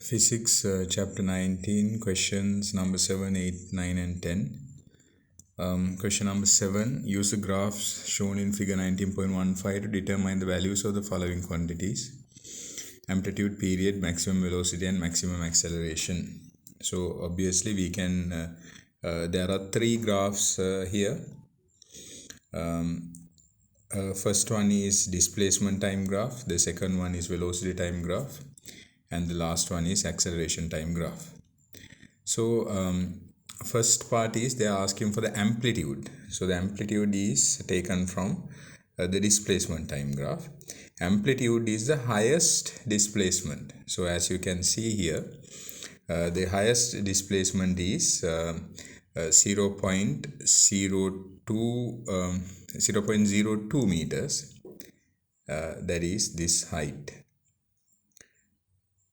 Physics, chapter 19, questions number 7, 8, 9, and 10. Question number 7. Use the graphs shown in figure 19.15 to determine the values of the following quantities: amplitude, period, maximum velocity, and maximum acceleration. So, obviously, we can, there are three graphs here. First one is displacement time graph, the second one is velocity time graph, and the last one is acceleration time graph. So first part is they are asking for the amplitude. So the amplitude is taken from the displacement time graph. Amplitude is the highest displacement. So as you can see here, the highest displacement is 0.02 meters. That is this height.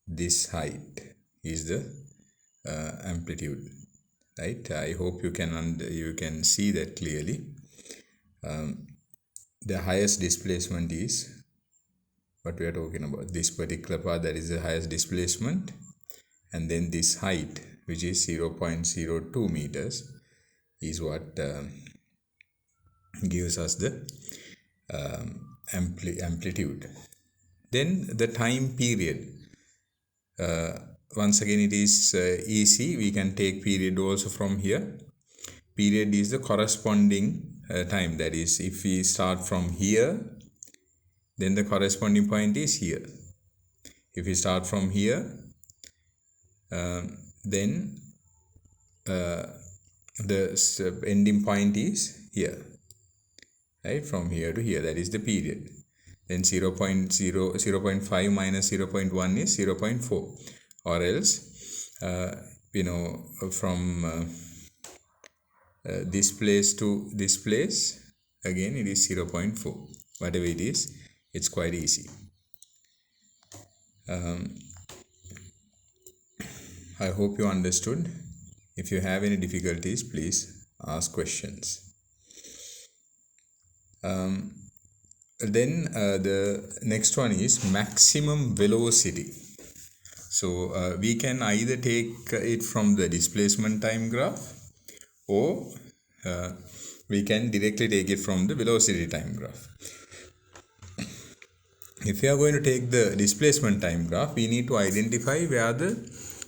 This height is the amplitude, right? I hope you can see that clearly. The highest displacement is what we are talking about. This particular part, that is the highest displacement, and then this height, which is 0.02 meters, is what gives us the amplitude. Then the time period. Once again, it is easy. We can take period also from here. Period is the corresponding time. That is, if we start from here, then the corresponding point is here. If we start from here, then the ending point is here. Right? From here to here, that is the period. Then 0.5 minus 0.1 is 0.4, or else from this place to this place, again it is 0.4. Whatever it is, it's quite easy. I hope you understood. If you have any difficulties, please ask questions. Then the next one is maximum velocity. So we can either take it from the displacement time graph, or we can directly take it from the velocity time graph. If we are going to take the displacement time graph, we need to identify where the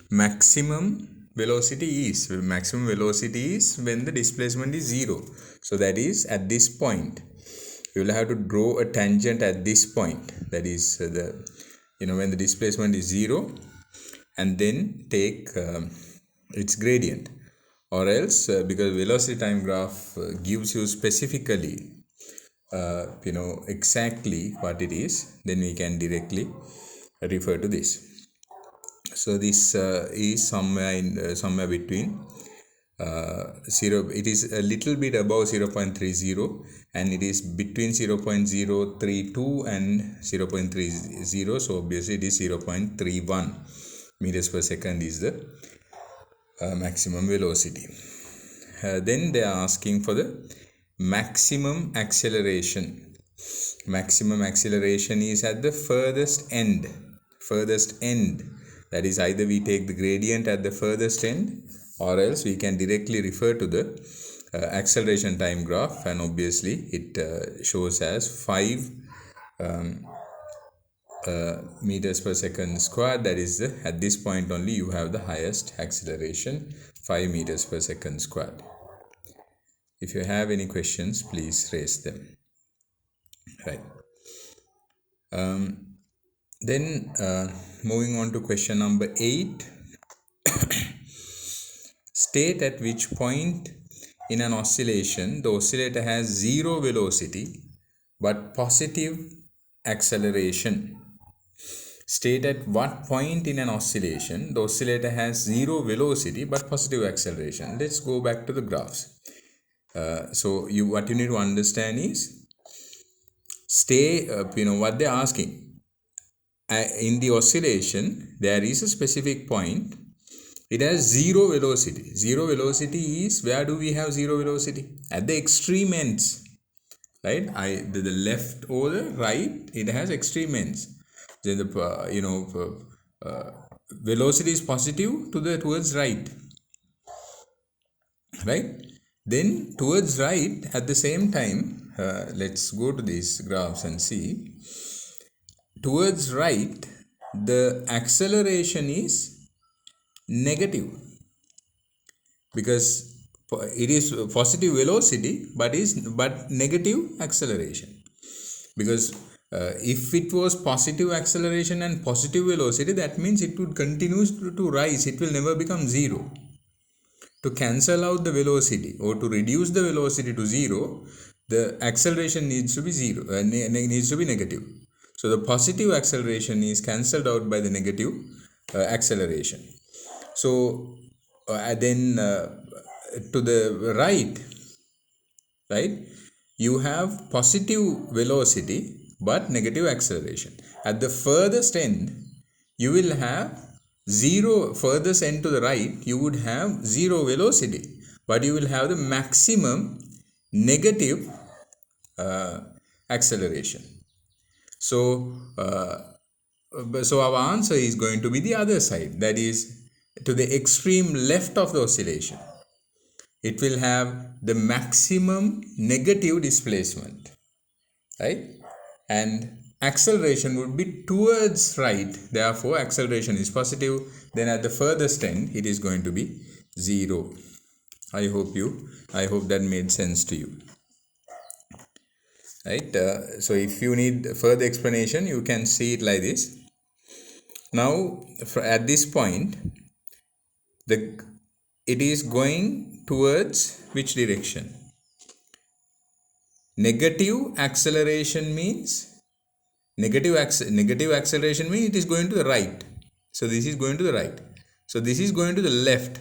maximum velocity is. Maximum velocity is when the displacement is 0. So that is at this point. You will have to draw a tangent at this point. That is when the displacement is 0, and then take its gradient. Or else, because velocity time graph gives you specifically exactly what it is, then we can directly refer to this. So this is somewhere between 0. It is a little bit above 0.30, and it is between 0.032 and 0.30. So obviously it is 0.31 meters per second is the maximum velocity. Then they are asking for the maximum acceleration. Maximum acceleration is at the furthest end. That is, either we take the gradient at the furthest end, or else we can directly refer to the acceleration time graph, and obviously it shows as 5 meters per second square. That is at this point only you have the highest acceleration, 5 meters per second squared. If you have any questions, please raise them. Right. Then moving on to question number 8. State at which point in an oscillation the oscillator has 0 velocity but positive acceleration. State at what point in an oscillation the oscillator has 0 velocity but positive acceleration. Let's go back to the graphs. So what you need to understand is, what they're asking. In the oscillation, there is a specific point. It has 0 velocity. 0 velocity is, where do we have 0 velocity? At the extreme ends, right? The left or the right, it has extreme ends. Then velocity is positive towards right, right? Then towards right at the same time, let's go to these graphs and see. Towards right, the acceleration is negative, because it is positive velocity but negative acceleration. Because if it was positive acceleration and positive velocity, that means it would continue to rise, it will never become zero. To cancel out the velocity or to reduce the velocity to zero, the acceleration needs to be zero, needs to be negative. So the positive acceleration is cancelled out by the negative acceleration. So then to the right, you have positive velocity but negative acceleration. At the furthest end, you will have zero. Furthest end to the right, you would have zero velocity, but you will have the maximum negative acceleration. So so our answer is going to be the other side, that is to the extreme left of the oscillation. It will have the maximum negative displacement, right? And acceleration would be towards right, therefore acceleration is positive. Then at the furthest end, it is going to be zero. I hope that made sense to you, right? So if you need further explanation, you can see it like this. Now at this point, it is going towards which direction? Negative acceleration means negative acceleration means it is going to the right. So this is going to the right. So this is going to the left,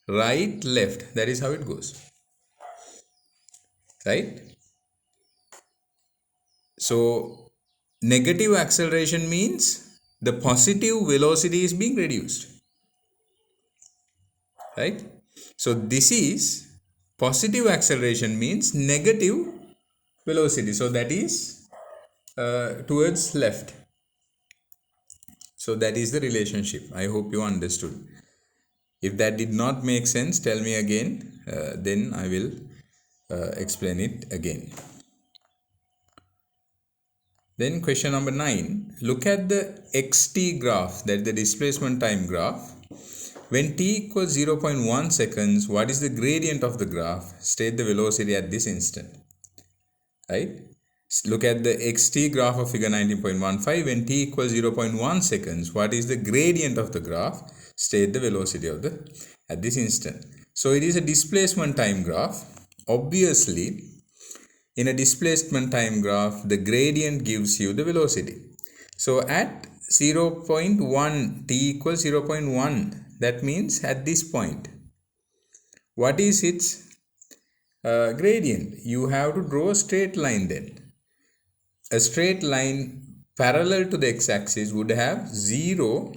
right, left. That is how it goes, right? So negative acceleration means the positive velocity is being reduced, right? So this is positive acceleration means negative velocity, so that is towards left. So that is the relationship. I hope you understood. If that did not make sense, tell me again, then I will explain it again. Then question number 9, look at the xt graph, that is the displacement time graph. When t equals 0.1 seconds, what is the gradient of the graph? State the velocity at this instant, right? Look at the xt graph of figure 19.15. When t equals 0.1 seconds, what is the gradient of the graph? State the velocity of the at this instant. So it is a displacement time graph. Obviously, in a displacement time graph, the gradient gives you the velocity. So at 0.1, t equals 0.1, that means at this point, what is its gradient? You have to draw a straight line then. A straight line parallel to the x-axis would have zero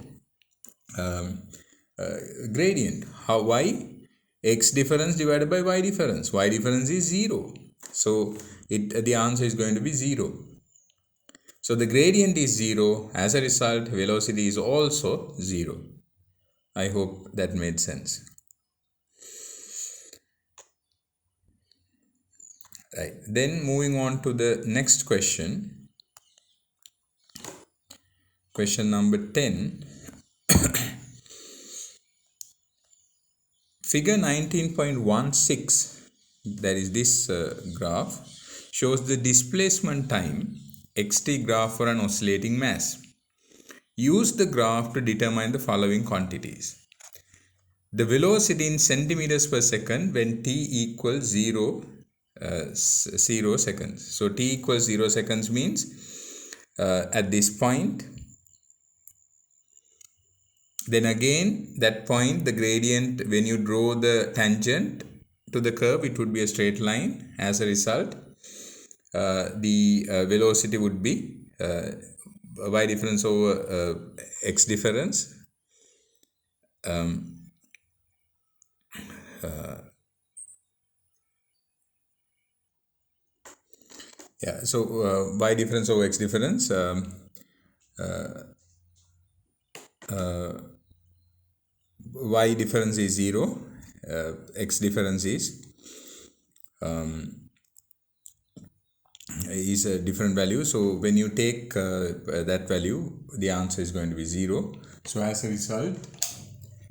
gradient. How? Why? X difference divided by y difference. Y difference is 0. So the answer is going to be 0. So the gradient is 0. As a result, velocity is also 0. I hope that made sense. Right. Then moving on to the next question. Question number 10. Figure 19.16, that is this graph, shows the displacement time xt graph for an oscillating mass. Use the graph to determine the following quantities. The velocity in centimeters per second when t equals 0 seconds. So t equals 0 seconds means at this point. Then again, that point, the gradient, when you draw the tangent to the curve, it would be a straight line. As a result, the velocity would be y difference over x difference. So y difference over x difference. y difference is 0, x difference is a different value. So when you take that value, the answer is going to be 0. So as a result,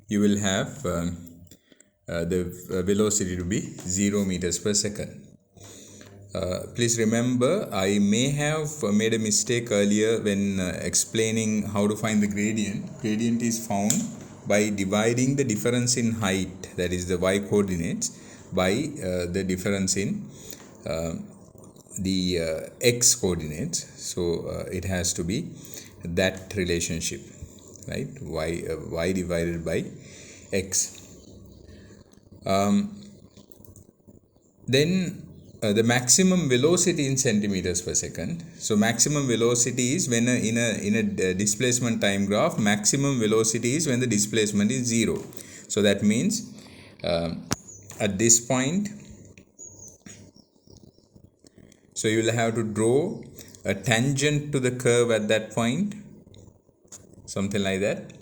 you will have the velocity to be 0 meters per second. Please remember, I may have made a mistake earlier when explaining how to find the gradient. Gradient is found by dividing the difference in height, that is the y coordinates, by the difference in the x coordinates. So it has to be that relationship, right? Y divided by x. Then the maximum velocity in centimeters per second. So maximum velocity is when in a displacement time graph, maximum velocity is when the displacement is 0. So that means at this point, so you will have to draw a tangent to the curve at that point, something like that,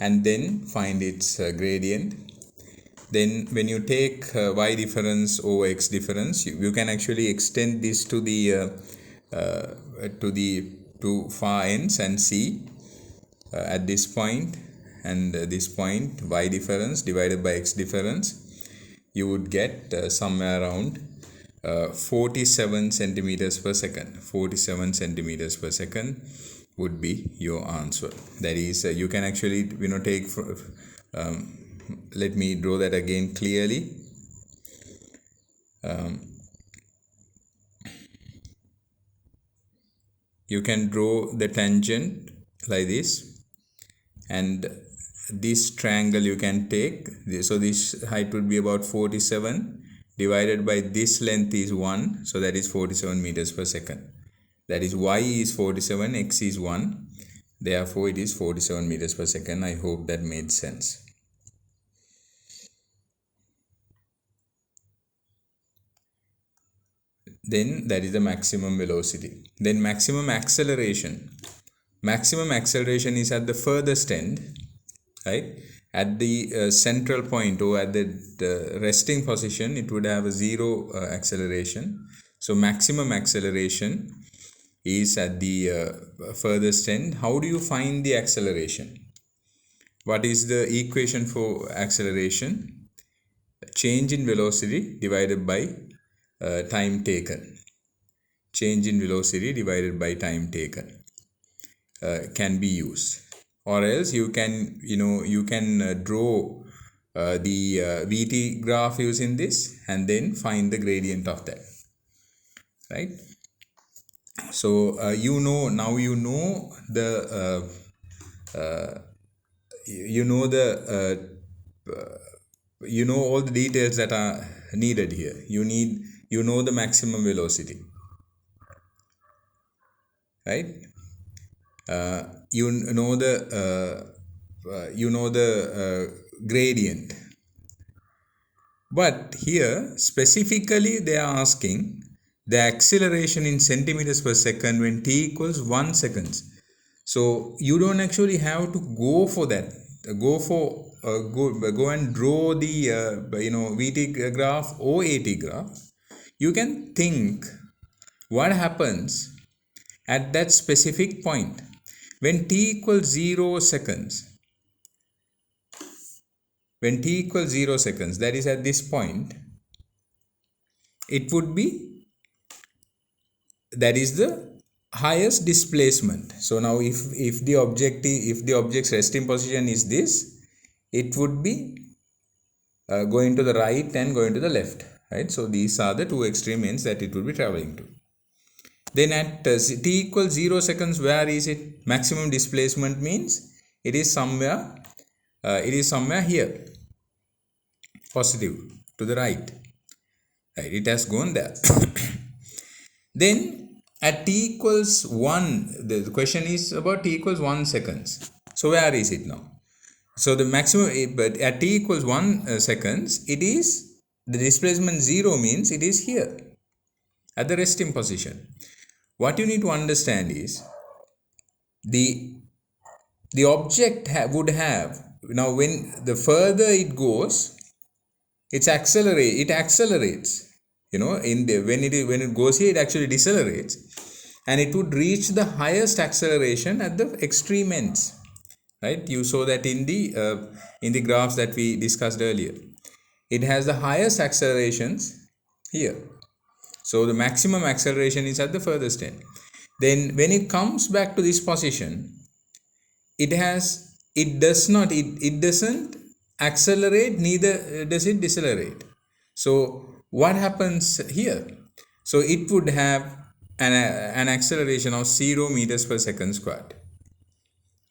and then find its gradient. Then when you take y difference over x difference, you can actually extend this to the to far ends and see at this point and this point, y difference divided by x difference, you would get somewhere around 47 centimeters per second. 47 centimeters per second would be your answer. That is, you can actually take let me draw that again clearly. You can draw the tangent like this, and this triangle you can take. So this height would be about 47 divided by this length is 1, so that is 47 meters per second. That is, y is 47, x is 1, therefore it is 47 meters per second. I hope that made sense. Then that is the maximum velocity. Then maximum acceleration. Maximum acceleration is at the furthest end, right? At the central point or at the resting position, it would have a 0 acceleration. So maximum acceleration is at the furthest end. How do you find the acceleration? What is the equation for acceleration? Change in velocity divided by time taken. Change in velocity divided by time taken can be used. Or else you can draw the VT graph using this and then find the gradient of that, right? So now you know the all the details that are needed here. You know the maximum velocity, right? You know the gradient. But here specifically they are asking the acceleration in centimeters per second when t equals 1 seconds. So you don't actually have to go for that. Go and draw the VT graph or AT graph. You can think what happens at that specific point when t equals 0 seconds. When t equals 0 seconds, that is at this point, it would be, that is the highest displacement. So now if the object's resting position is this, it would be going to the right and going to the left, right? So these are the two extreme ends that it would be traveling to. Then at t equals 0 seconds, where is it? Maximum displacement means it is somewhere here, positive to the right, it has gone there. Then at t equals 1, the question is about t equals 1 seconds. So where is it now? So the maximum, but at t equals 1 seconds, it is the displacement 0 means it is here at the resting position. What you need to understand is the object would have now when the further it goes, it accelerates, you know, in the when it goes here, it actually decelerates, and it would reach the highest acceleration at the extreme ends, right? You saw that in the graphs that we discussed earlier. It has the highest accelerations here, so the maximum acceleration is at the furthest end. Then when it comes back to this position, it doesn't accelerate, neither does it decelerate. So what happens here? So it would have an acceleration of 0 meters per second squared,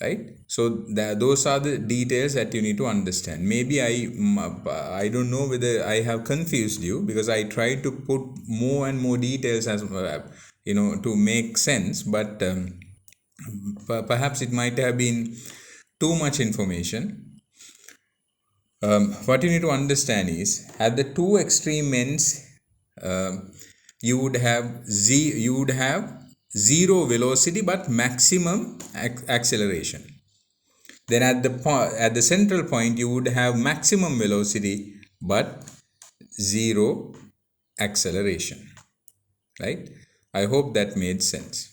right? So those are the details that you need to understand. Maybe I don't know whether I have confused you, because I tried to put more and more details as you know, to make sense, but perhaps it might have been too much information. What you need to understand is, at the two extreme ends, you would have zero velocity but maximum acceleration. Then at the central point, you would have maximum velocity but zero acceleration, right? I hope that made sense.